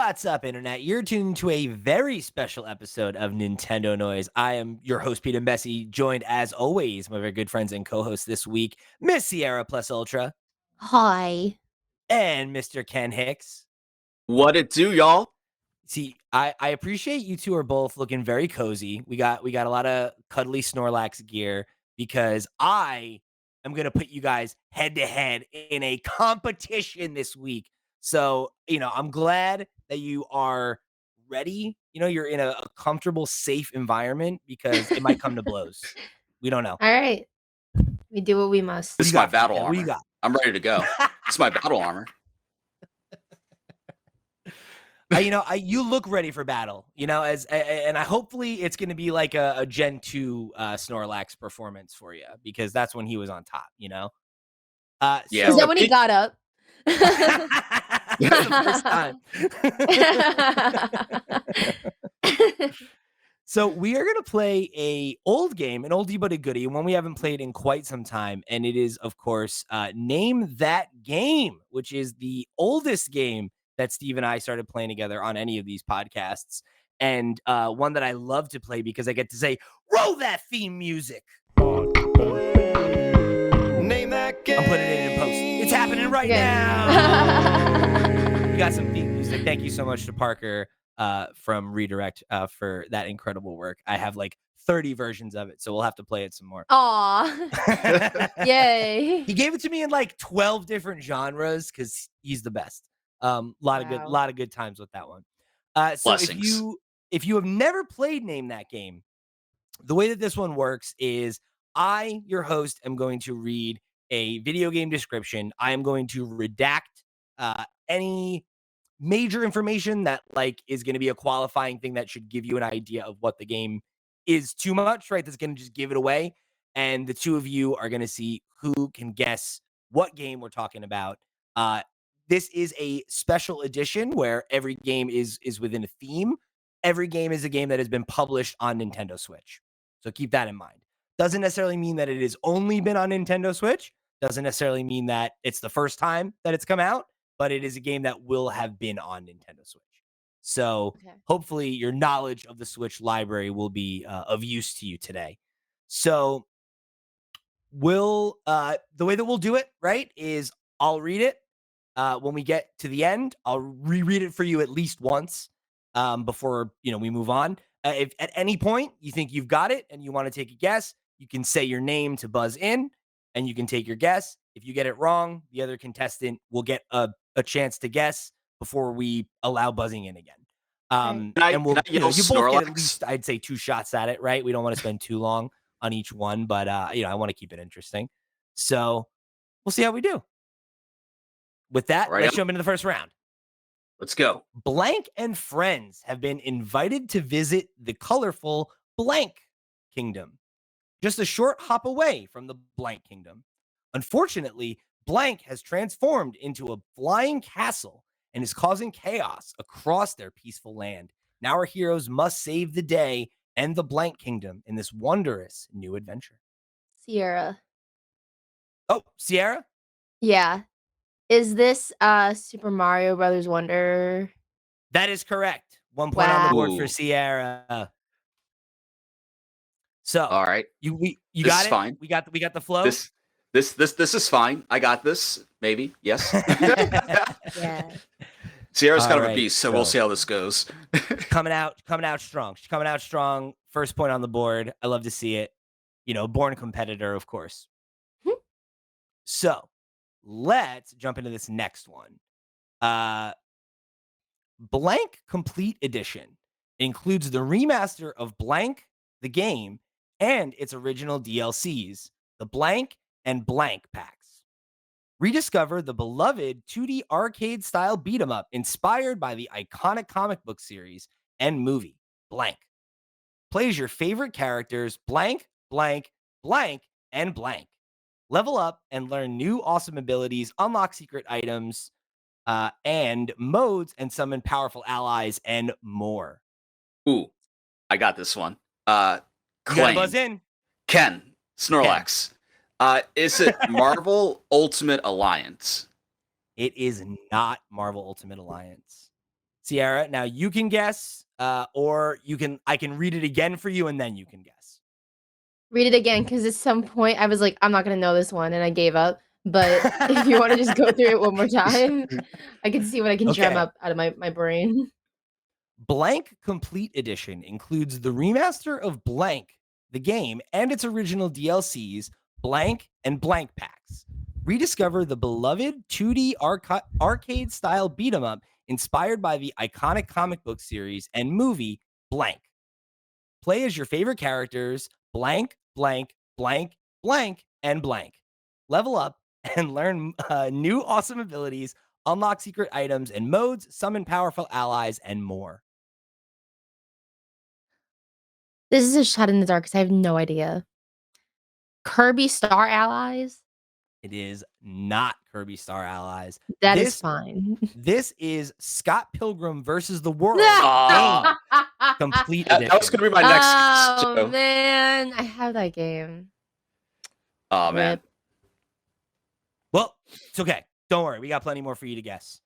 What's up, Internet? You're tuned to a very special episode of Nintendo Noise. I am your host, Pete and Bessie, joined as always, my very good friends and co-hosts this week, Miss Sierra Plus Ultra Hi. and Mr. Ken Hicks. What it do, y'all? See, I appreciate you two are both looking very cozy. We got a lot of cuddly Snorlax gear because I am gonna put you guys head to head in a competition this week. So, I'm glad that you are ready. You're in a comfortable, safe environment because it might come to blows. We don't know. All right. We do what we must. This is my battle Ken? What you armor. got? I'm ready to go. This is my battle armor. You look ready for battle, and I hopefully it's going to be like a Gen 2 Snorlax performance for you because that's when he was on top, Yeah. Is that when he got up? That's the first time. So we are going to play an oldie but a goodie, one we haven't played in quite some time, and it is, of course, Name That Game, which is the oldest game that Steve and I started playing together on any of these podcasts, and one that I love to play because I get to say, roll that theme music. Name that game. I'm putting it in post. It's happening right now. We got some theme music. Thank you so much to Parker from Redirect for that incredible work. I have like 30 versions of it, so we'll have to play it some more. Aw. Yay. He gave it to me in like 12 different genres because he's the best. Lot of good times with that one. So if you have never played Name That Game, the way that this one works is I, your host, am going to read a video game description. I am going to redact any major information that is going to be a qualifying thing that should give you an idea of what the game is too much, right? That's going to just give it away. And the two of you are going to see who can guess what game we're talking about. This is a special edition where every game is within a theme. Every game is a game that has been published on Nintendo Switch. So keep that in mind. Doesn't necessarily mean that it has only been on Nintendo Switch. Doesn't necessarily mean that it's the first time that it's come out, but it is a game that will have been on Nintendo Switch. So hopefully your knowledge of the Switch library will be of use to you today. So the way that we'll do it, right, is I'll read it. When we get to the end, I'll reread it for you at least once before we move on. If at any point you think you've got it and you want to take a guess, you can say your name to buzz in and you can take your guess. If you get it wrong, the other contestant will get a chance to guess before we allow buzzing in again. And we'll you both get at least, I'd say, 2 shots at it, right? We don't want to spend too long on each one, but I want to keep it interesting. So we'll see how we do. With that, let's jump into the first round. Let's go. Blank and friends have been invited to visit the colorful Blank Kingdom, just a short hop away from the Blank Kingdom. Unfortunately, Blank has transformed into a flying castle and is causing chaos across their peaceful land. Now our heroes must save the day and the Blank Kingdom in this wondrous new adventure. Sierra. Oh, Sierra? Yeah. Is this Super Mario Brothers Wonder? That is correct. 1 point on the board for Sierra. So, all right, you this got is it. Fine. We got the flow. This is fine. I got this. Maybe yes. Yeah. Sierra's kind of a beast, so we'll see how this goes. coming out strong. She's coming out strong. First point on the board. I love to see it. Born competitor, of course. So let's jump into this next one. Blank Complete Edition includes the remaster of Blank, the game, and its original DLCs, the Blank and Blank packs. Rediscover the beloved 2D arcade-style beat-em-up inspired by the iconic comic book series and movie, Blank. Play as your favorite characters, Blank, Blank, Blank, and Blank. Level up and learn new awesome abilities, unlock secret items, and modes, and summon powerful allies, and more. Ooh, I got this one. You gotta buzz in. Ken, Snorlax. Is it Marvel Ultimate Alliance? It is not Marvel Ultimate Alliance. Sierra, now you can guess, or I can read it again for you, and then you can guess. Read it again, because at some point I was like, I'm not gonna know this one, and I gave up. But if you want to just go through it one more time, I can see what I can drum up out of my brain. Blank Complete Edition includes the remaster of Blank, the game, and its original DLCs, Blank and Blank Packs. Rediscover the beloved 2D arcade-style beat-em-up inspired by the iconic comic book series and movie Blank. Play as your favorite characters, Blank, Blank, Blank, Blank, and Blank. Level up and learn new awesome abilities, unlock secret items and modes, summon powerful allies, and more. This is a shot in the dark because I have no idea. Kirby Star Allies? It is not Kirby Star Allies. That is fine. This is Scott Pilgrim versus the World Ah. game complete edition. That was going to be my next. Oh, man. I have that game. Oh, man. Rip. Well, it's okay. Don't worry. We got plenty more for you to guess.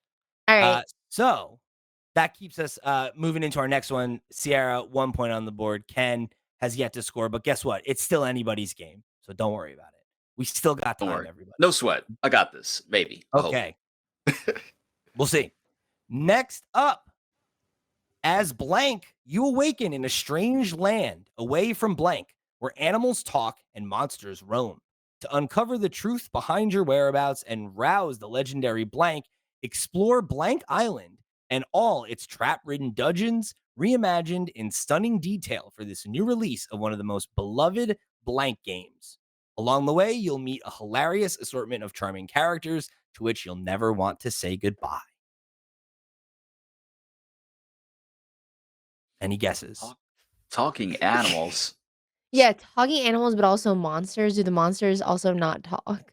All right. So that keeps us moving into our next one. Sierra, 1 point on the board. Ken has yet to score, but guess what? It's still anybody's game, so don't worry about it. We still got time, everybody. No sweat. I got this. Maybe. Okay. We'll see. Next up, as Blank, you awaken in a strange land away from Blank, where animals talk and monsters roam. To uncover the truth behind your whereabouts and rouse the legendary Blank, explore Blank Island and all its trap-ridden dungeons, reimagined in stunning detail for this new release of one of the most beloved Blank games. Along the way, you'll meet a hilarious assortment of charming characters to which you'll never want to say goodbye. Any guesses? Talking animals. Yeah, talking animals, but also monsters. Do the monsters also not talk?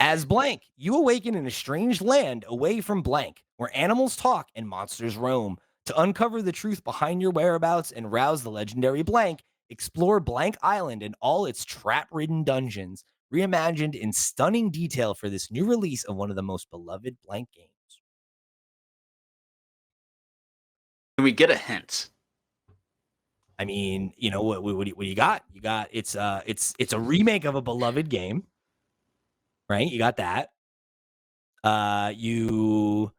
As Blank, you awaken in a strange land away from Blank, where animals talk and monsters roam. To uncover the truth behind your whereabouts and rouse the legendary Blank, explore Blank Island and all its trap-ridden dungeons, reimagined in stunning detail for this new release of one of the most beloved Blank games. Can we get a hint? I mean, you know what do you got? You got it's a remake of a beloved game, right? You got that. You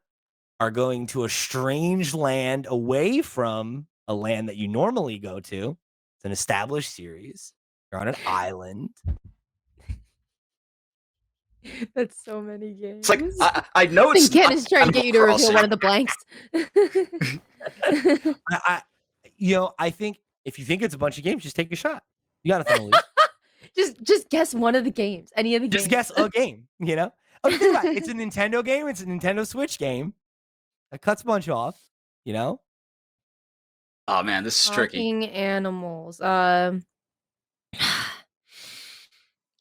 are going to a strange land away from a land that you normally go to. It's an established series. You're on an island. That's so many games. It's like I know it's. Ken is trying to get you to reveal one of the blanks. I think if you think it's a bunch of games, just take a shot. You got nothing to lose. Just guess one of the games. Any of the games. Just guess a game. You know. Okay, think about it. It's a Nintendo game. It's a Nintendo Switch game. That cuts a bunch off. You know. Oh man, this is tricky. Talking animals. Oh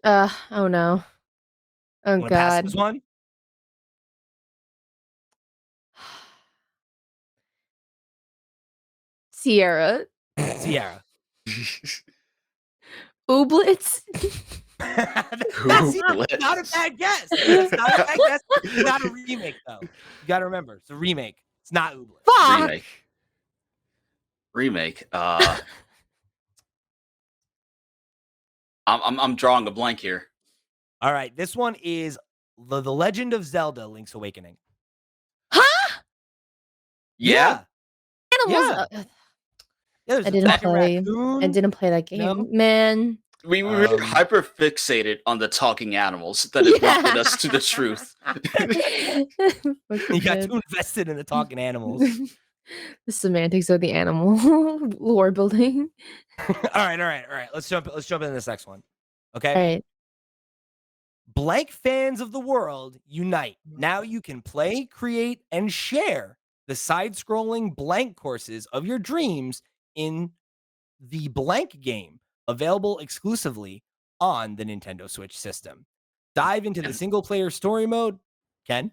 no. Oh God. God. This one. Sierra. Ooblets. That's not a bad guess. It's not a bad guess. It's not a remake though. You got to remember, it's a remake. It's not Ooblets. Fuck. Remake. I'm drawing a blank here. All right, this one is the Legend of Zelda: Link's Awakening. Huh? Yeah. Animals. Yeah, I didn't play that game, No? man. We were hyper fixated on the talking animals that it wanted us to the truth. You got too invested in the talking animals. The semantics of the animal lore building. All right. Let's jump into this next one. Okay. All right. Blank fans of the world unite. Now you can play, create, and share the side-scrolling Blank courses of your dreams in the Blank game, available exclusively on the Nintendo Switch system. Dive into the single-player story mode. Ken?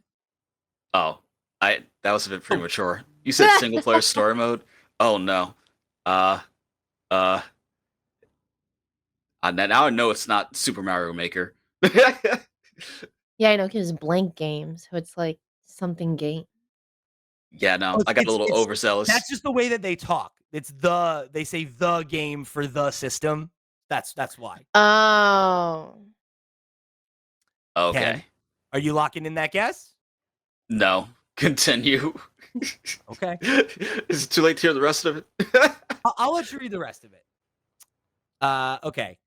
Oh, that was a bit premature. You said single-player story mode? Oh no. Now I know it's not Super Mario Maker. Yeah, I know, because Blank game, so it's like something game. Yeah, no, I got a little overzealous. That's just the way that they talk. They say the game for the system. That's why. Oh. Okay. Ken, are you locking in that guess? No. Continue. Okay. Is it too late to hear the rest of it? I'll let you read the rest of it. Okay.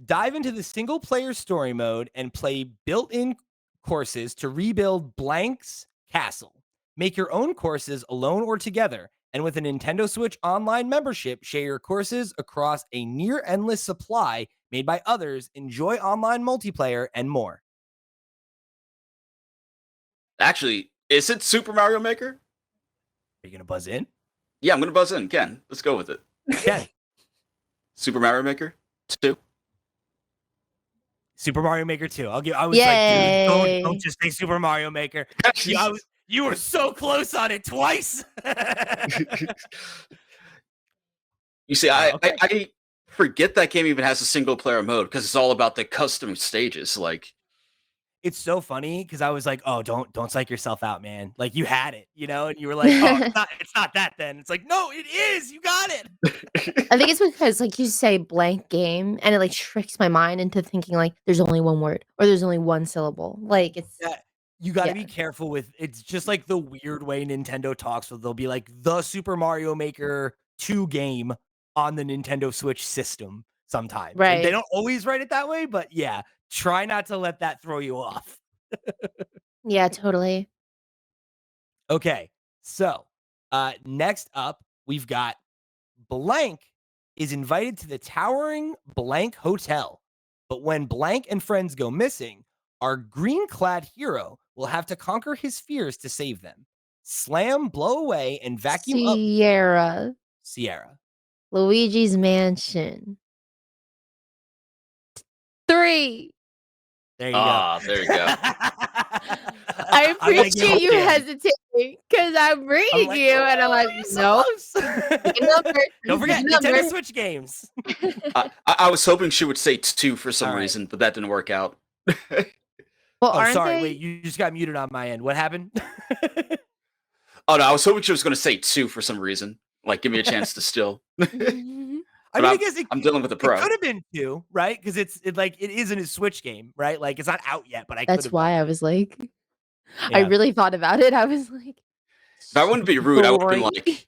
Dive into the single player story mode and play built-in courses to rebuild Blank's castle. Make your own courses alone or together. And with a Nintendo Switch Online membership, share your courses across a near endless supply made by others. Enjoy online multiplayer and more. Actually, is it Super Mario Maker? Are you going to buzz in? Yeah, I'm going to buzz in. Ken, let's go with it. Ken. Super Mario Maker 2. Super Mario Maker 2. I was like, dude, don't just say Super Mario Maker. You were so close on it twice. You see, I forget that game even has a single player mode because it's all about the custom stages. Like, it's so funny because I was like, oh, don't psych yourself out, man. Like, you had it, and you were like, oh, it's not that then. It's like, no, it is. You got it. I think it's because, like, you say blank game and it like tricks my mind into thinking like there's only one word or there's only one syllable. Like, it's you got to be careful with. It's just like the weird way Nintendo talks. So they'll be like the Super Mario Maker 2 game on the Nintendo Switch system sometimes. Right. And they don't always write it that way, but yeah, try not to let that throw you off. Yeah, totally. Okay, so next up, we've got Blank is invited to the towering Blank Hotel. But when Blank and friends go missing, our green-clad hero will have to conquer his fears to save them. Slam, blow away, and vacuum up Sierra. Luigi's Mansion 3. There you go. There you go. I appreciate you hesitating because I'm reading you and I'm like, no. Don't forget Nintendo Switch games. I was hoping she would say 2 for some reason, but that didn't work out. Well, sorry. Wait, you just got muted on my end. What happened? Oh, no, I was hoping she was going to say 2 for some reason. Like, give me a chance to still. I guess I'm dealing with a pro. It could have been 2, right? Because it isn't a Switch game, right? Like, it's not out yet, but that's why I was like, I really thought about it. I was like, if I wouldn't be rude, I would have been like.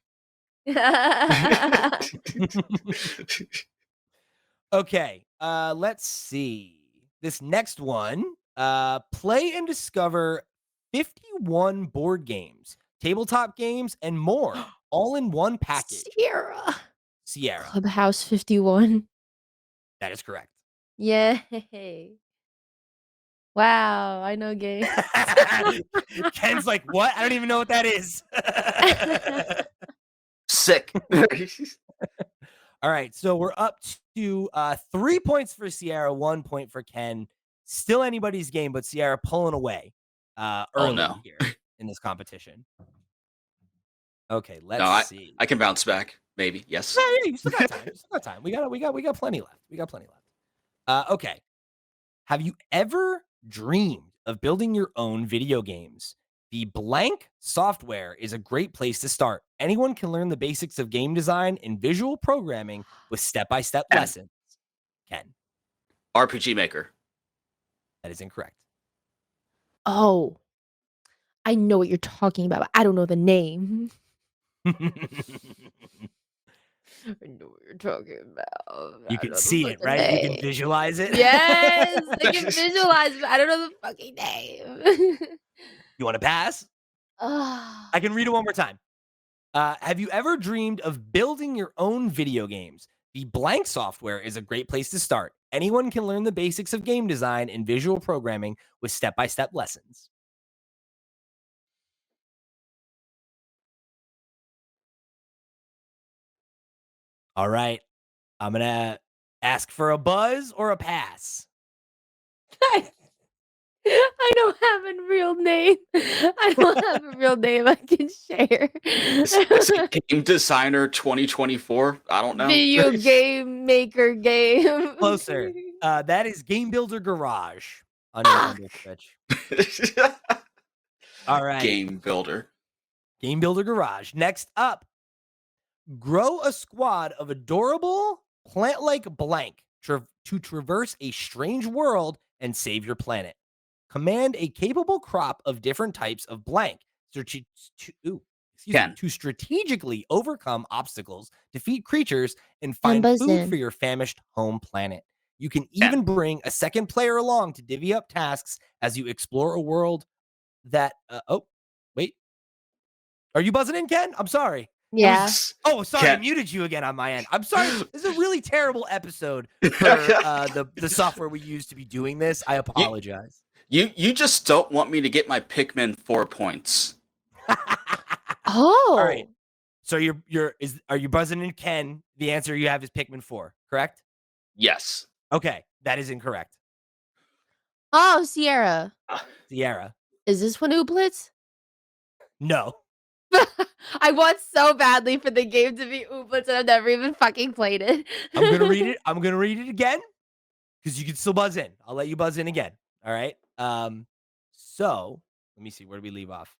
Okay, let's see. This next one, play and discover 51 board games, tabletop games, and more, all in one package. Sierra. Clubhouse 51. That is correct. Yay. Wow, I know games. Ken's like, what? I don't even know what that is. Sick. All right, so we're up to 3 points for Sierra, 1 point for Ken. Still anybody's game, but Sierra pulling away early here in this competition. Okay, let's see. I can bounce back, maybe. Yes. Yeah, you still got time. We got plenty left. Okay. Have you ever dreamed of building your own video games? The Blank software is a great place to start. Anyone can learn the basics of game design and visual programming with step-by-step lessons. Ken. RPG Maker. That is incorrect. Oh, I know what you're talking about, but I don't know the name. I know what you're talking about. You can see it, right? Name. You can visualize it. Yes, I can visualize, but I don't know the fucking name. You want to pass? I can read it one more time. Have you ever dreamed of building your own video games? The Blank software is a great place to start. Anyone can learn the basics of game design and visual programming with step-by-step lessons. All right. I'm going to ask for a buzz or a pass. I don't have a real name. I don't have a real name I can share. Is it Game Designer 2024? I don't know. Video game maker game. Closer. That is Game Builder Garage on Nintendo Switch. All right. Game Builder. Game Builder Garage. Next up, grow a squad of adorable plant-like blank to traverse a strange world and save your planet. Command a capable crop of different types of blank to strategically overcome obstacles, defeat creatures, and find food for your famished home planet. You can even bring a second player along to divvy up tasks as you explore a world that wait. Are you buzzing in, Ken? I'm sorry. Yeah. Sorry, I muted you again on my end. I'm sorry. This is a really terrible episode for the software we use to be doing this. I apologize. You just don't want me to get my Pikmin 4 points. Oh. All right. So are you buzzing in, Ken? The answer you have is Pikmin 4, correct? Yes. Okay, that is incorrect. Oh, Sierra. Sierra. Is this one Ooblets? No. I want so badly for the game to be Ooblets, and I've never even fucking played it. I'm gonna read it. I'm gonna read it again because you can still buzz in. I'll let you buzz in again. All right. So let me see. Where do we leave off?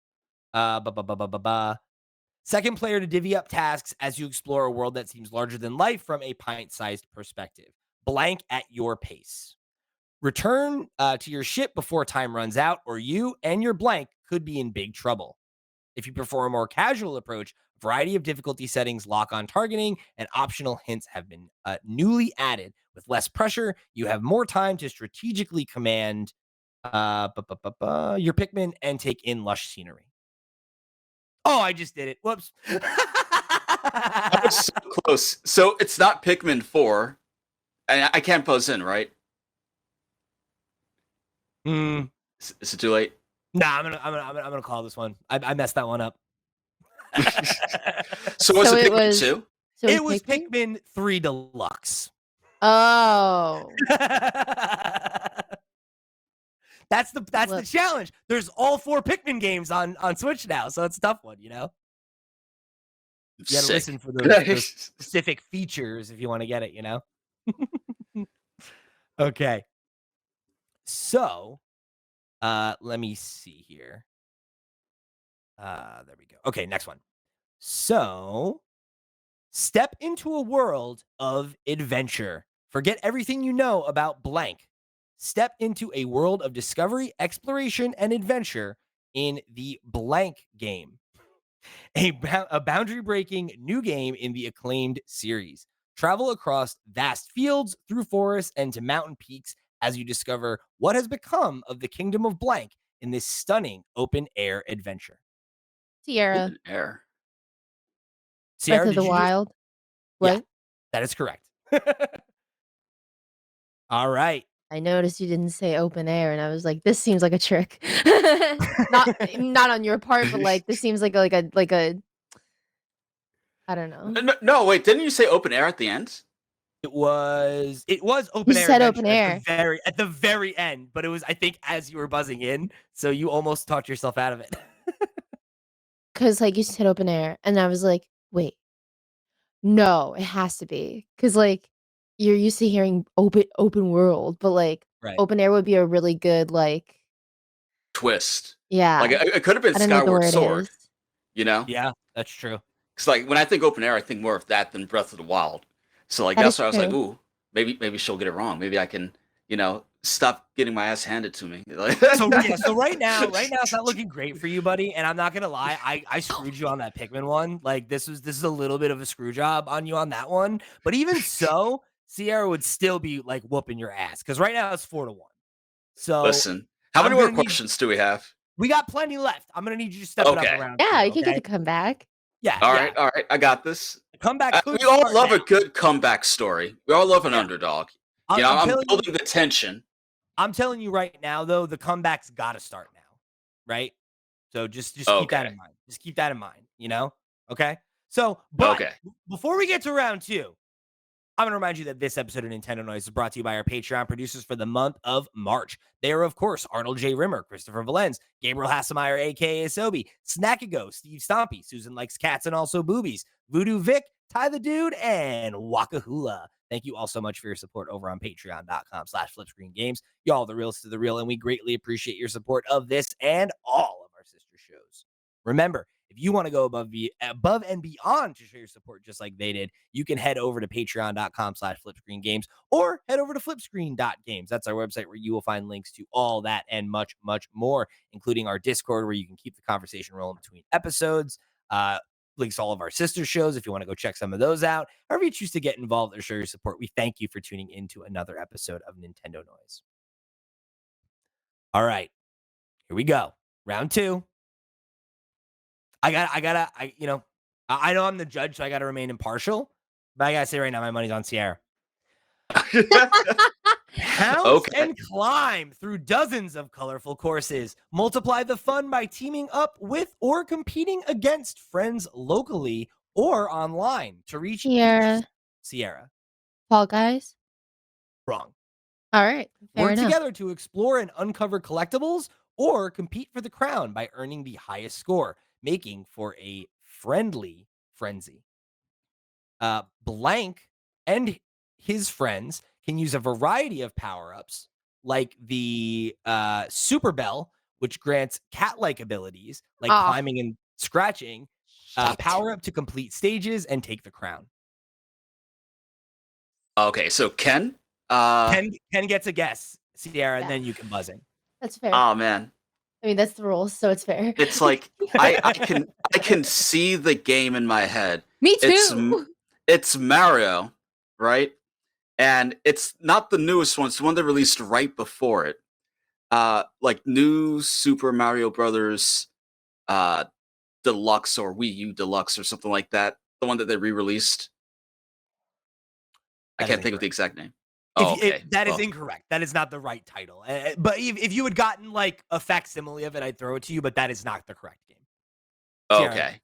Second player to divvy up tasks as you explore a world that seems larger than life from a pint-sized perspective. Blank at your pace. Return to your ship before time runs out, or you and your blank could be in big trouble. If you prefer a more casual approach, a variety of difficulty settings, lock-on targeting, and optional hints have been newly added. With less pressure, you have more time to strategically command your Pikmin and take in lush scenery. Oh, I just did it. Whoops. That was so close. So it's not Pikmin 4. And I can't buzz in, right? Is it too late? Nah, I'm gonna call this one. I messed that one up. So was it Pikmin 2? So it was Pikmin 3 Deluxe. Oh. That's the challenge. There's all 4 Pikmin games on Switch now, so it's a tough one, you know? You gotta listen for those specific features if you want to get it, you know? Okay. So, let me see here. There we go. Okay, next one. So, step into a world of adventure. Forget everything you know about blank. Step into a world of discovery, exploration, and adventure in the blank game. A boundary-breaking new game in the acclaimed series. Travel across vast fields, through forests, and to mountain peaks as you discover what has become of the Kingdom of Blank in this stunning open-air adventure. Sierra. Open air. Sierra, Breath of the Wild. What? Yeah, that is correct. All right. I noticed you didn't say open air, and I was like, "This seems like a trick." not on your part, but like this seems like a. I don't know. No, wait. Didn't you say open air at the end? It was open you air. You said open air at the very end, but it was, I think, as you were buzzing in, so you almost talked yourself out of it. Because like you said open air, and I was like, wait, no, it has to be because like you're used to hearing open world, but like open air would be a really good like twist. Yeah, like it could have been Skyward Sword. You know? Yeah, that's true. Because like when I think open air, I think more of that than Breath of the Wild. So like that's why I was like, ooh, maybe she'll get it wrong. Maybe I can, stop getting my ass handed to me. So right now it's not looking great for you, buddy. And I'm not gonna lie, I screwed you on that Pikmin one. Like this is a little bit of a screw job on you on that one. But even so, Sierra would still be like whooping your ass because right now it's 4-1. So listen, how many more questions do we have? We got plenty left. I'm gonna need you to step it up around. Yeah, you can get the comeback. Yeah. All right. I got this. Comeback. We all love a good comeback story. We all love an underdog. I'm building the tension. I'm telling you right now, though, the comeback's got to start now, right? So just keep that in mind. Just keep that in mind, Okay? So, but before we get to round 2, I'm going to remind you that this episode of Nintendo Noise is brought to you by our Patreon producers for the month of March. They are, of course, Arnold J. Rimmer, Christopher Valenz, Gabriel Hasselmeyer, a.k.a. Asobi, Snackago, Steve Stompy, Susan Likes Cats and Also Boobies, Voodoo Vic, Ty the Dude, and Wakahula. Thank you all so much for your support over on patreon.com/flipscreengames. Y'all the realest to the real, and we greatly appreciate your support of this and all of our sister shows. Remember, if If you want to go above and beyond to show your support just like they did, you can head over to patreon.com/flipscreengames or head over to flipscreen.games. That's our website where you will find links to all that and much, much more, including our Discord where you can keep the conversation rolling between episodes. Links to all of our sister shows if you want to go check some of those out. However you choose to get involved or show your support, we thank you for tuning into another episode of Nintendo Noise. All right, here we go. Round 2. I know I'm the judge, so I gotta remain impartial. But I gotta say right now, my money's on Sierra. Pounce and climb through dozens of colorful courses. Multiply the fun by teaming up with or competing against friends locally or online to reach Sierra. Fall Guys? Wrong. All right. Work together to explore and uncover collectibles or compete for the crown by earning the highest score, making for a friendly frenzy. Blank and his friends can use a variety of power-ups, like the Super Bell, which grants cat-like abilities, like climbing and scratching, power-up to complete stages and take the crown. Okay, so Ken gets a guess, Sierra, and then you can buzz in. That's fair. Oh, man. I mean, that's the rules, so it's fair. It's like I can see the game in my head. Me too. It's Mario, right? And it's not the newest one; it's the one that released right before it. Like new Super Mario Brothers, Deluxe or Wii U Deluxe or something like that. The one that they re-released. I can't think of the exact name. That is incorrect. That is not the right title. But if you had gotten like a facsimile of it, I'd throw it to you. But that is not the correct game. Okay.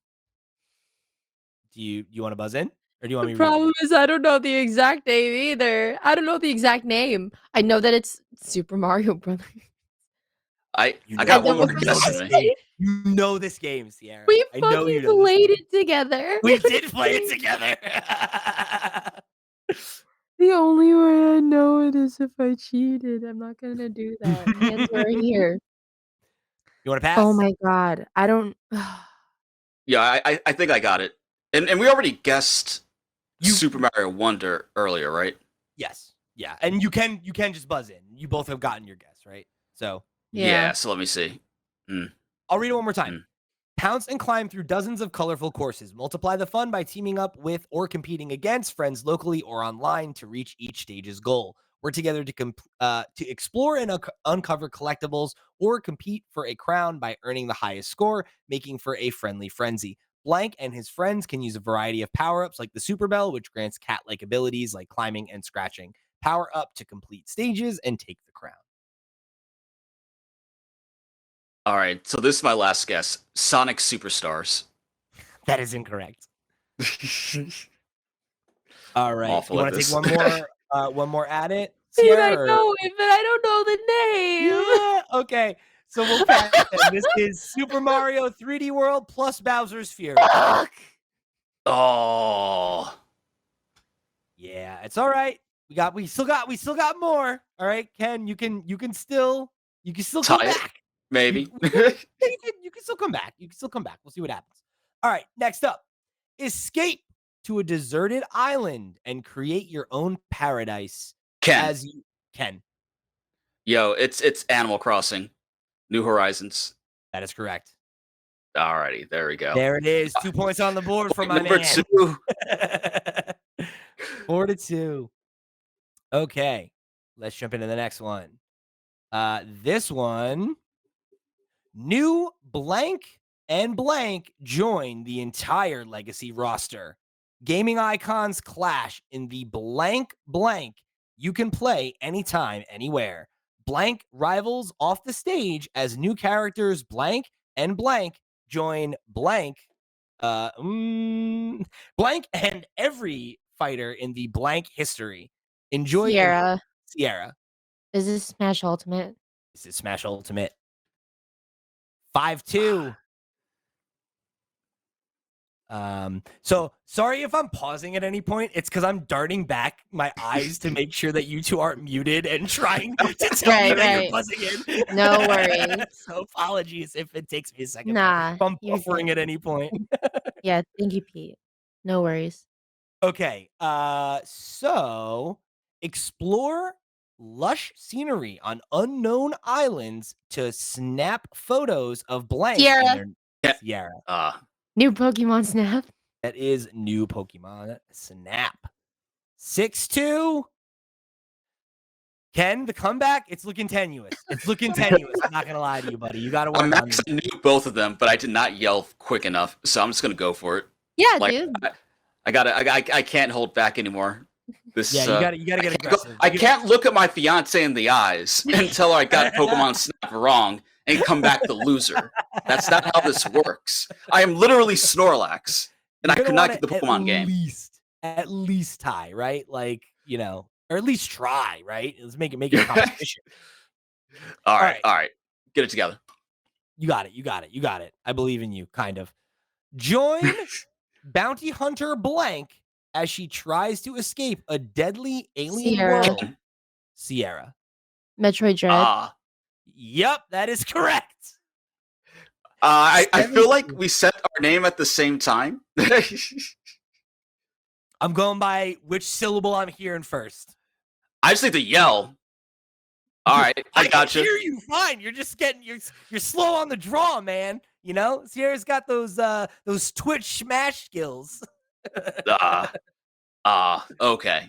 Sierra, do you want to buzz in, or do you want me? The problem is I don't know the exact name either. I don't know the exact name. I know that it's Super Mario Brothers. I got one more question. You know this game, Sierra. We fucking played it together. We did play it together. The only way I know it is if I cheated. I'm not gonna do that. Hands are here. You want to pass? Oh my god, I don't. Yeah, I think I got it. And we already guessed Super Mario Wonder earlier, right? Yes. Yeah, and you can just buzz in. You both have gotten your guess, right? So yeah. So let me see. I'll read it one more time. Pounce and climb through dozens of colorful courses. Multiply the fun by teaming up with or competing against friends locally or online to reach each stage's goal. Work together to explore and uncover collectibles or compete for a crown by earning the highest score, making for a friendly frenzy. Blank and his friends can use a variety of power-ups like the Super Bell, which grants cat-like abilities like climbing and scratching. Power up to complete stages and take the crown. All right, so this is my last guess. Sonic Superstars. That is incorrect. All right. Awful, you want to take one more at it? Dude, I know it, but I don't know the name. Yeah. Okay. So we'll pass. This is Super Mario 3D World plus Bowser's Fury. Oh. Yeah, it's all right. We still got more. All right, Ken, you can still come back. Maybe. You can still come back. We'll see what happens. All right, next up. Escape to a deserted island and create your own paradise. Ken. Yo, it's Animal Crossing. New Horizons. That is correct. Alrighty, there we go. There it is. 2 points on the board for my man. 2. 4-2. Okay, let's jump into the next one. This one, new blank and blank join the entire Legacy roster. Gaming icons clash in the blank blank. You can play anytime, anywhere. Blank rivals off the stage as new characters blank and blank join blank. Blank and every fighter in the blank history. Enjoy Sierra. Is this Smash Ultimate? This is Smash Ultimate. 5-2. So sorry if I'm pausing at any point. It's because I'm darting back my eyes to make sure that you two aren't muted and trying to tell me that you're buzzing in. No worries. So apologies if it takes me a second. Nah, if I'm buffering at any point. Yeah, thank you, Pete. No worries. Okay, so explore lush scenery on unknown islands to snap photos of blank. Sierra. Sierra. New Pokemon Snap. That is new Pokemon Snap. 6-2. Ken, the comeback, it's looking tenuous. It's looking tenuous. I'm not going to lie to you, buddy. You got to work on this. I knew both of them, but I did not yell quick enough, so I'm just going to go for it. Yeah, dude. I can't hold back anymore. You gotta get aggressive. I can't look at my fiance in the eyes and tell her I got Pokemon Snap wrong and come back the loser. That's not how this works. I am literally Snorlax, and I could not get the Pokemon game. At least tie, right? Like, or at least try, right? Let's make it a competition. All right. Get it together. You got it. I believe in you, kind of. Join Bounty Hunter Blank as she tries to escape a deadly alien world. Sierra. Metroid Dread. Yep, that is correct. I feel like we said our name at the same time. I'm going by which syllable I'm hearing first. I just need to yell. All right, I got you. I hear you fine. You're just you're slow on the draw, man. Sierra's got those Twitch smash skills. Okay. All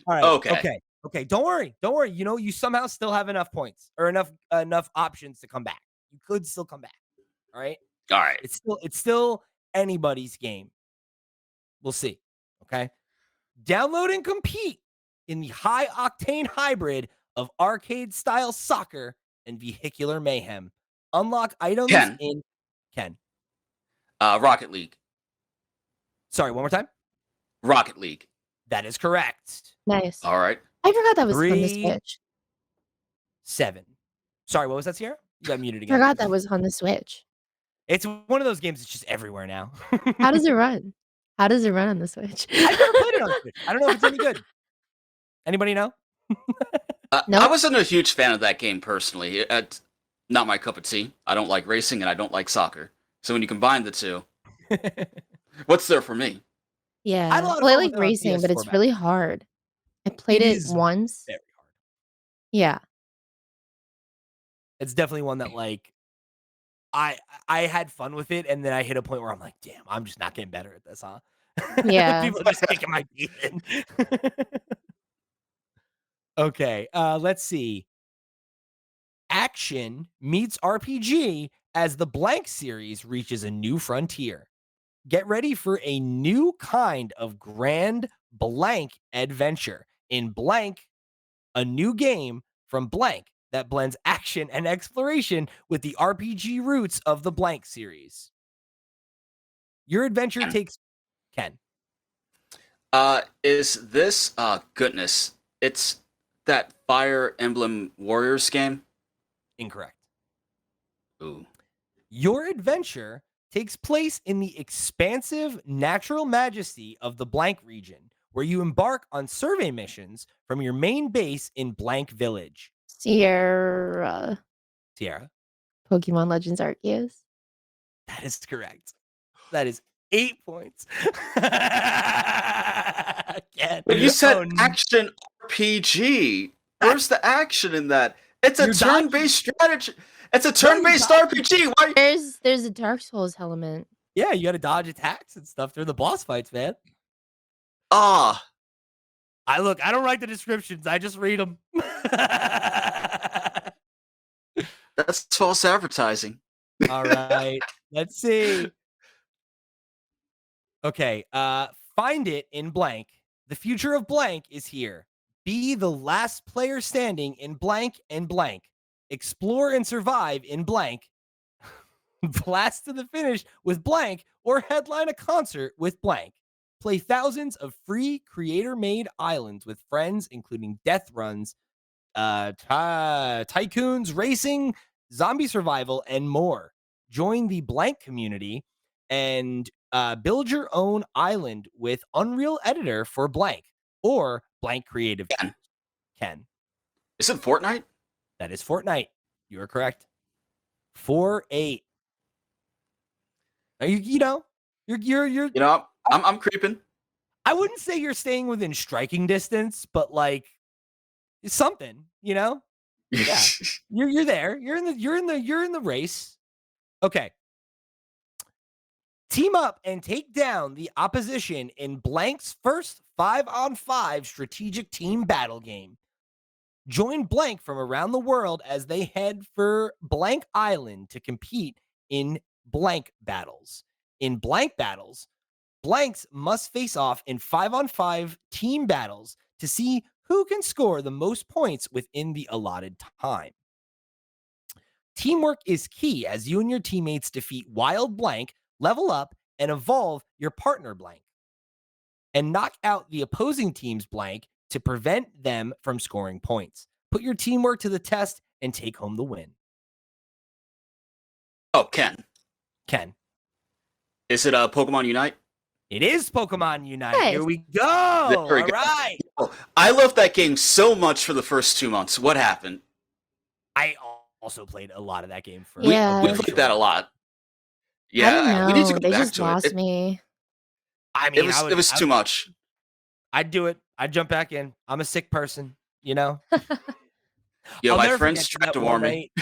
right. Okay. Don't worry. You somehow still have enough points or enough options to come back. You could still come back. All right. It's still anybody's game. We'll see. Okay. Download and compete in the high octane hybrid of arcade style soccer and vehicular mayhem. Unlock items in Ken. Rocket League. Sorry, one more time. Rocket League. That is correct. Nice. All right. I forgot that was on the Switch. 7. Sorry, what was that, Sierra? You got muted again. I forgot that was on the Switch. It's one of those games that's just everywhere now. How does it run? How does it run on the Switch? I've never played it on Switch. I don't know if it's any good. Anybody know? No. I wasn't a huge fan of that game personally. It's not my cup of tea. I don't like racing and I don't like soccer. So when you combine the two, what's there for me? Yeah, I like racing, but it's really hard. I played it once. Very hard. Yeah. It's definitely one that I had fun with it, and then I hit a point where I'm like, damn, I'm just not getting better at this, huh? Yeah. People are just kicking my teeth in. Okay, let's see. Action meets RPG as the Blank series reaches a new frontier. Get ready for a new kind of grand Blank adventure. In Blank, a new game from Blank that blends action and exploration with the RPG roots of the Blank series. Your adventure takes Ken. Is this goodness? It's that Fire Emblem Warriors game? Incorrect. Ooh. Your adventure takes place in the expansive natural majesty of the Blank region, where you embark on survey missions from your main base in Blank Village. Sierra. Pokemon Legends Arceus. That is correct. That is 8 points. When you said action RPG, where's the action in that? It's a turn-based strategy. It's a turn-based RPG. Why? There's a Dark Souls element. Yeah, you got to dodge attacks and stuff through the boss fights, man. I don't write the descriptions. I just read them. That's false advertising. All right. Let's see. Okay. Find it in Blank. The future of Blank is here. Be the last player standing in Blank and Blank. Explore and survive in Blank. Blast to the finish with Blank or headline a concert with Blank. Play thousands of free creator-made islands with friends, including death runs, tycoons, racing, zombie survival, and more. Join the Blank community and Build your own island with Unreal Editor for blank or blank creative. Ken. Is it Fortnite? That is Fortnite. You are correct. 4-8. Are you're I'm creeping. I wouldn't say you're staying within striking distance, but like it's something, Yeah. You're there. You're in the race. Okay. Team up and take down the opposition in blank's first 5-on-5 strategic team battle game. Join blank from around the world as they head for blank island to compete in blank battles. In blank battles, blanks must face off in 5-on-5 team battles to see who can score the most points within the allotted time. Teamwork is key as you and your teammates defeat wild blank, level up, and evolve your partner blank, and knock out the opposing team's blank to prevent them from scoring points. Put your teamwork to the test and take home the win. Oh, Ken. Is it Pokemon Unite? It is Pokemon Unite. Nice. Here we go. All right. I loved that game so much for the first 2 months. What happened? I also played a lot of that game. We played that a lot. Yeah, we need to go back just lost me. I mean, it was too much. I'd do it. I'd jump back in. I'm a sick person, Yo, my friends tried to warn me.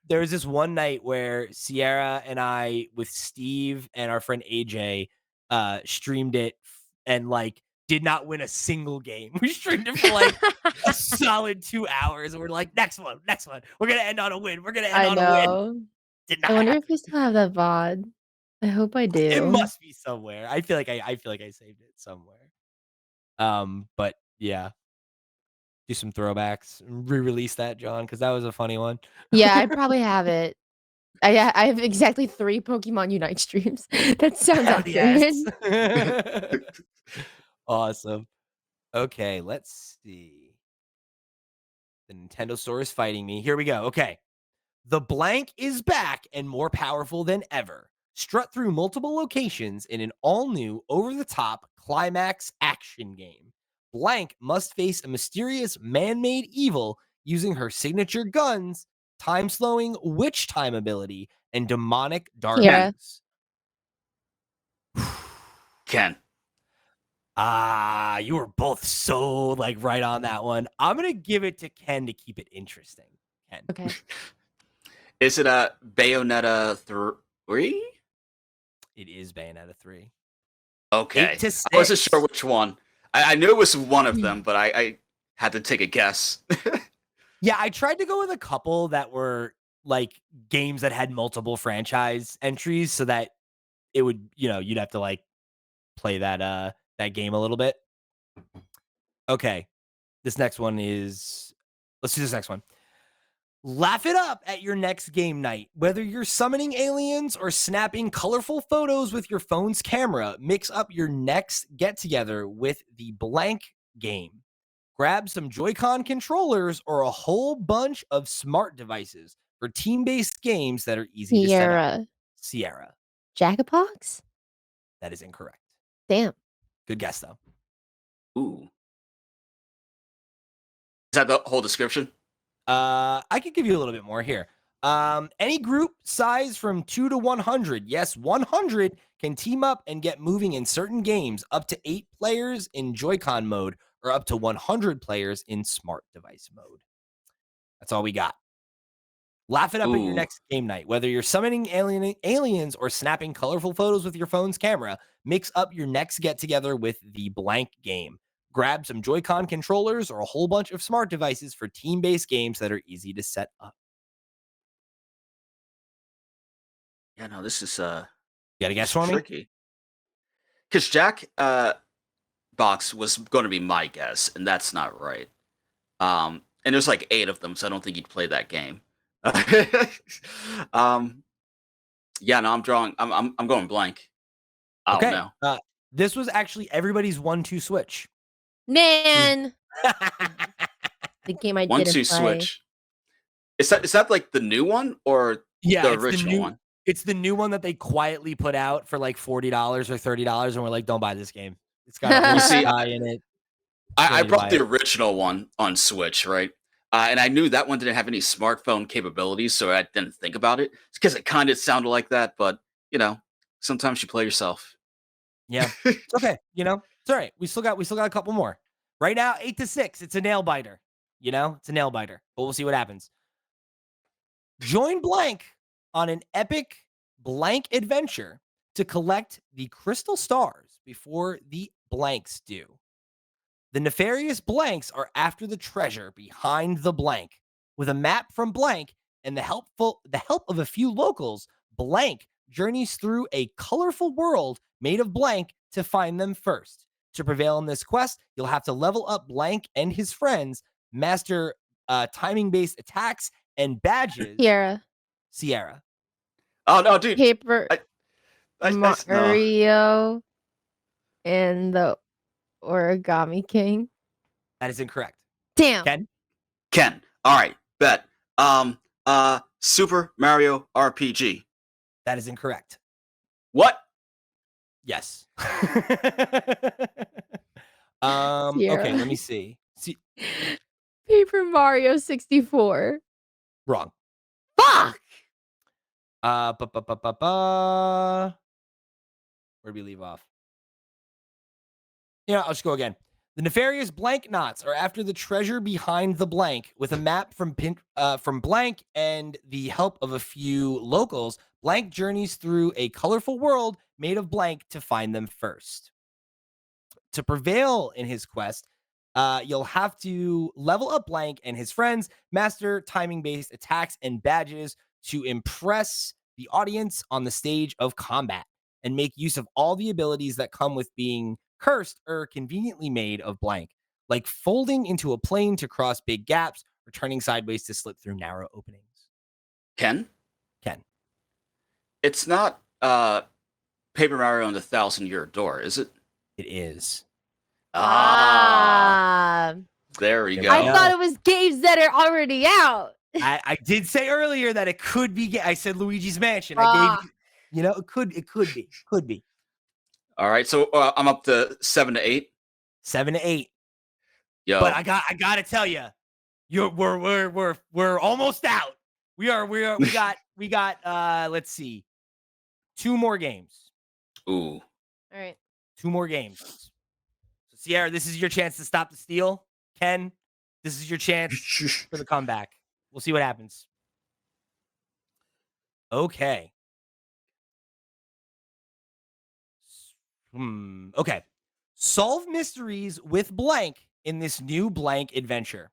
There was this one night where Sierra and I, with Steve and our friend AJ, streamed it and like did not win a single game. We streamed it for like a solid 2 hours, and we're like, next one. We're gonna end on a win. On a win. I wonder if we still have that VOD. I hope I do. It must be somewhere. I feel like I saved it somewhere. But yeah. Do some throwbacks, re-release that, John, because that was a funny one. Yeah, I probably have it. I have exactly 3 Pokemon Unite streams. That sounds accurate. Yes. Awesome. Okay, let's see. The Nintendo store is fighting me. Here we go. Okay. The blank is back and more powerful than ever. Strut through multiple locations in an all-new, over-the-top climax action game. Blank must face a mysterious man-made evil using her signature guns, time-slowing witch time ability, and demonic darkness. Ken. You were both so like right on that one. I'm gonna give it to Ken to keep it interesting. Ken. Okay. Is it a Bayonetta 3? It is Bayonetta 3. Okay. I wasn't sure which one. I knew it was one of them, but I had to take a guess. Yeah, I tried to go with a couple that were like games that had multiple franchise entries so that it would, you'd have to like play that game a little bit. Okay. Let's do this next one. Laugh it up at your next game night. Whether you're summoning aliens or snapping colorful photos with your phone's camera, mix up your next get-together with the blank game. Grab some Joy-Con controllers or a whole bunch of smart devices for team-based games that are easy to set up. Sierra. Jackbox? That is incorrect. Damn. Good guess, though. Ooh. Is that the whole description? I could give you a little bit more here. Any group size from 2 to 100. Yes, 100 can team up and get moving in certain games, up to 8 players in Joy-Con mode or up to 100 players in smart device mode. That's all we got. Laugh it up at your next game night. Whether you're summoning aliens or snapping colorful photos with your phone's camera, mix up your next get-together with the blank game. Grab some Joy-Con controllers or a whole bunch of smart devices for team-based games that are easy to set up. Yeah, no, this is you got a guess for me? Because Jack Box was going to be my guess, and that's not right. And there's like 8 of them, so I don't think you'd play that game. Yeah, no, I'm going blank. I don't know. This was actually everybody's 1-2 switch. Man. The game I didn't play. 1-2 switch. Is that like the new one or the original one? It's the new one that they quietly put out for like $40 or $30, and we're like, don't buy this game. It's got a guy in it. I brought the original one on Switch, right? And I knew that one didn't have any smartphone capabilities, so I didn't think about it. It's because it kind of sounded like that, but sometimes you play yourself. Yeah. Okay. It's all right. We still got a couple more. Right now, 8-6. It's a nail biter. It's a nail biter. But we'll see what happens. Join Blank on an epic blank adventure to collect the crystal stars before the blanks do. The nefarious blanks are after the treasure behind the blank. With a map from Blank and the help of a few locals, Blank journeys through a colorful world made of blank to find them first. To prevail in this quest, you'll have to level up Blank and his friends, master timing-based attacks and badges. Sierra. Oh no, dude. Paper Mario and the Origami King. That is incorrect. Damn. Ken. All right, bet. Super Mario RPG. That is incorrect. What? Yes. Okay, let me see. Paper Mario 64. Wrong. Fuck. Where'd we leave off? I'll just go again. The nefarious blank knots are after the treasure behind the blank. With a map from Blank and the help of a few locals, Blank journeys through a colorful world made of blank to find them first. To prevail in his quest, you'll have to level up Blank and his friends, master timing-based attacks and badges to impress the audience on the stage of combat, and make use of all the abilities that come with being cursed or conveniently made of blank, like folding into a plane to cross big gaps or turning sideways to slip through narrow openings. Ken? It's not Paper Mario and the 1,000-Year Door, is it? It is. There we go. I thought it was games that are already out. I did say earlier that it could be. I said Luigi's Mansion. I gave you. It could be. All right, so I'm up to 7-8. 7-8. Yo, but I gotta tell you, we're almost out. We got. Let's see, 2 more games. Ooh. All right. 2 more games. So Sierra, this is your chance to stop the steal. Ken, this is your chance for the comeback. We'll see what happens. Okay. Okay. Solve mysteries with Blank in this new Blank adventure.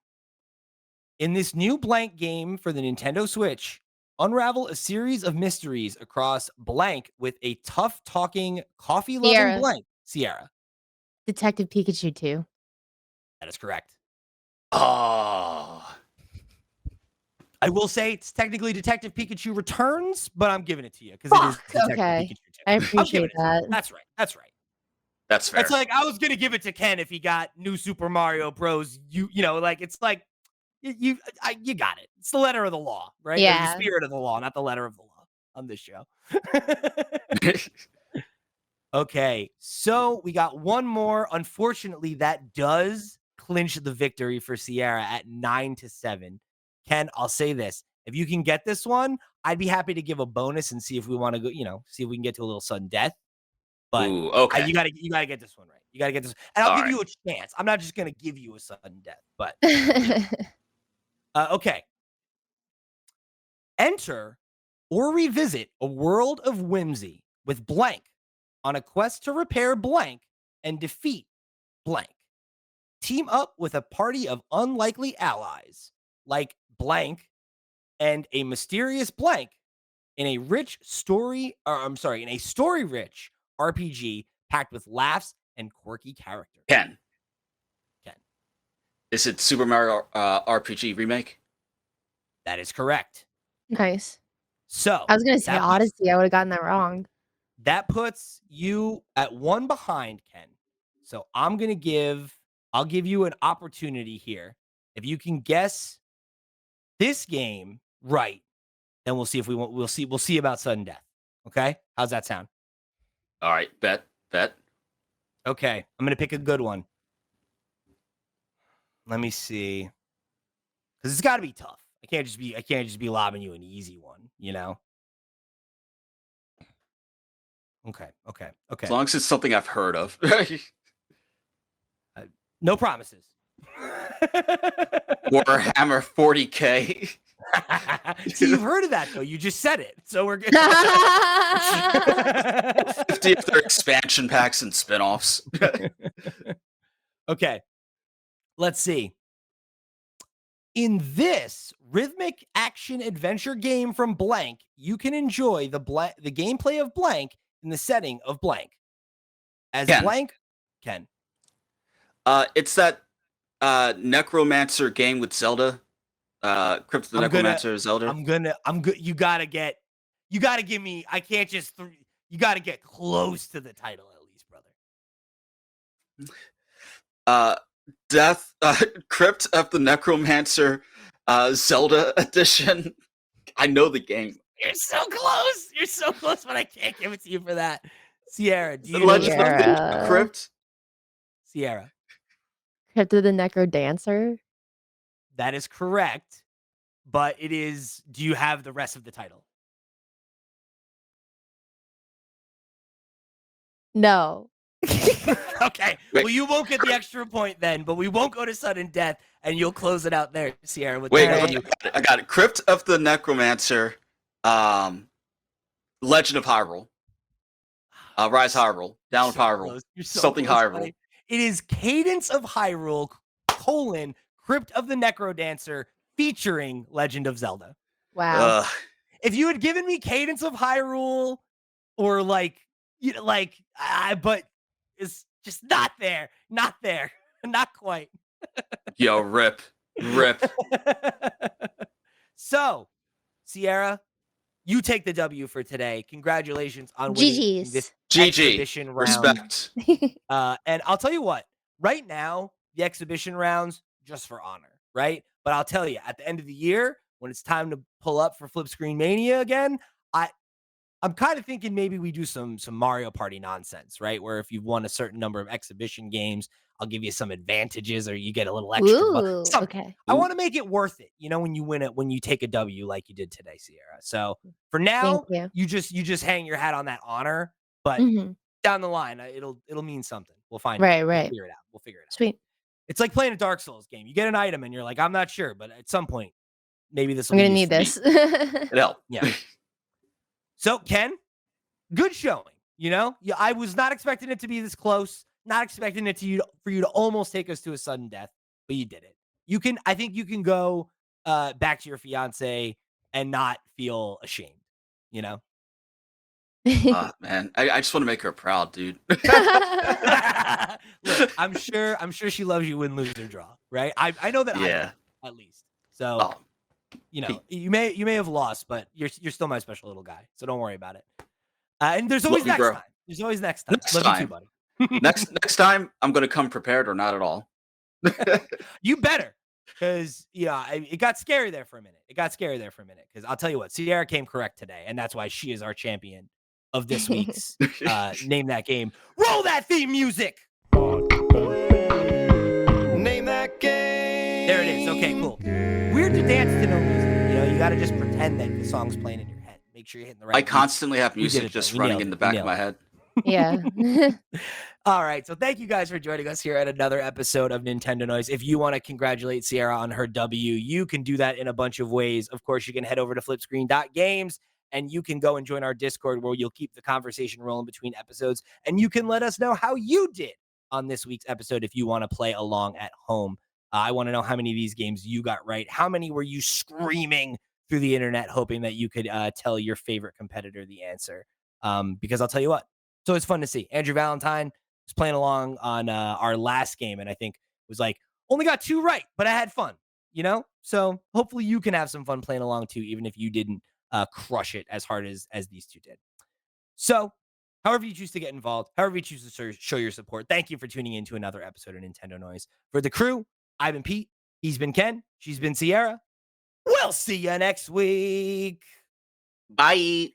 In this new Blank game for the Nintendo Switch, unravel a series of mysteries across Blank with a tough-talking, coffee-loving Blank. Sierra. Detective Pikachu 2. That is correct. Oh. I will say it's technically Detective Pikachu Returns, but I'm giving it to you because it is Detective Pikachu 2. I appreciate that. That's right. That's fair. It's like I was gonna give it to Ken if he got New Super Mario Bros. It's like you got it. It's the letter of the law, right? Yeah. The spirit of the law, not the letter of the law on this show. Okay, so we got one more. Unfortunately, that does clinch the victory for Sierra at 9-7. Ken, I'll say this. If you can get this one, I'd be happy to give a bonus and see if we want to go, see if we can get to a little sudden death. But ooh, okay. You gotta get this one right. You gotta get this, and I'll give you a chance. I'm not just gonna give you a sudden death, but okay. Enter or revisit a world of whimsy with Blank on a quest to repair Blank and defeat Blank. Team up with a party of unlikely allies like Blank and a mysterious Blank in a story-rich RPG packed with laughs and quirky characters. Ken. Is it Super Mario RPG Remake? That is correct. Nice. So I was gonna say Odyssey. I would have gotten that wrong. That puts you at 1 behind, Ken. So I'll give you an opportunity here. If you can guess this game right, then we'll see if we'll see about sudden death. Okay, how's that sound? All right, bet. Okay, I'm gonna pick a good one. Let me see, because it's got to be tough. I can't just be lobbing you an easy one, you know. Okay. As long as it's something I've heard of. No promises. Warhammer 40K. See, you've heard of that though. You just said it, so we're good. 50 of their expansion packs and spinoffs. Okay, let's see. In this rhythmic action adventure game from blank, you can enjoy the gameplay of blank in the setting of blank. As Ken. Blank, Ken. It's that Necromancer game with Zelda. Crypt of the Necromancer Zelda. I'm good. You gotta give me. I can't just. You gotta get close to the title at least, brother. Crypt of the Necromancer Zelda edition. I know the game. You're so close, but I can't give it to you for that. Sierra, do you know Legend of the Crypt? Sierra. Crypt of the Necro Dancer? That is correct, but it is. Do you have the rest of the title? No. Okay. Wait. Well, you won't get the extra point then, but we won't go to sudden death, and you'll close it out there, Sierra. With I got it. Crypt of the Necromancer, Legend of Hyrule, Rise Hyrule, Down of Hyrule, something Hyrule. Buddy. It is Cadence of Hyrule, Crypt of the Necrodancer, featuring Legend of Zelda. Wow. If you had given me Cadence of Hyrule, or but it's just not there, not quite. Yo, rip. So, Sierra, you take the W for today. Congratulations on winning this exhibition round. Respect. And I'll tell you what, right now, the exhibition rounds just for honor, right? But I'll tell you, at the end of the year, when it's time to pull up for Flip Screen Mania again, I'm kind of thinking maybe we do some Mario Party nonsense, right? Where if you've won a certain number of exhibition games, I'll give you some advantages, or you get a little extra. Okay. I want to make it worth it, when you win it, when you take a W like you did today, Sierra. So for now, you just hang your hat on that honor, but down the line, it'll mean something. We'll find out. Right. We'll figure it out. Sweet. It's like playing a Dark Souls game. You get an item and you're like, I'm not sure, but at some point, maybe this will I'm gonna need this. It helped. Yeah. So, Ken, good showing. I was not expecting it to be this close. Not expecting it for you to almost take us to a sudden death, but you did it. I think you can go back to your fiance and not feel ashamed. Man, I just want to make her proud, dude. Look, I'm sure she loves you, win, lose, or draw, right? I know that. Yeah. I do, at least. So, you may have lost, but you're still my special little guy. So don't worry about it. And there's always next time. There's always next time. Love you too, buddy. next time, I'm gonna come prepared or not at all. You better, because it got scary there for a minute. Because I'll tell you what, Sierra came correct today, and that's why she is our champion of this week's Name That Game. Roll that theme music. Name that game. There it is. Okay, cool. Weird to dance to no music. You got to just pretend that the song's playing in your head. Make sure you're hitting the right. I constantly have music just running in the back of my head. Yeah. All right. So thank you guys for joining us here at another episode of Nintendo Noise. If you want to congratulate Sierra on her W, you can do that in a bunch of ways. Of course, you can head over to flipscreen.games and you can go and join our Discord where you'll keep the conversation rolling between episodes. And you can let us know how you did on this week's episode if you want to play along at home. I want to know how many of these games you got right. How many were you screaming through the internet hoping that you could tell your favorite competitor the answer? Because I'll tell you what. So it's fun to see. Andrew Valentine was playing along on our last game, and I think was like, only got 2 right, but I had fun, So hopefully you can have some fun playing along too, even if you didn't crush it as hard as these two did. So however you choose to get involved, however you choose to show your support, thank you for tuning in to another episode of Nintendo Noise. For the crew, I've been Pete. He's been Ken. She's been Sierra. We'll see you next week. Bye.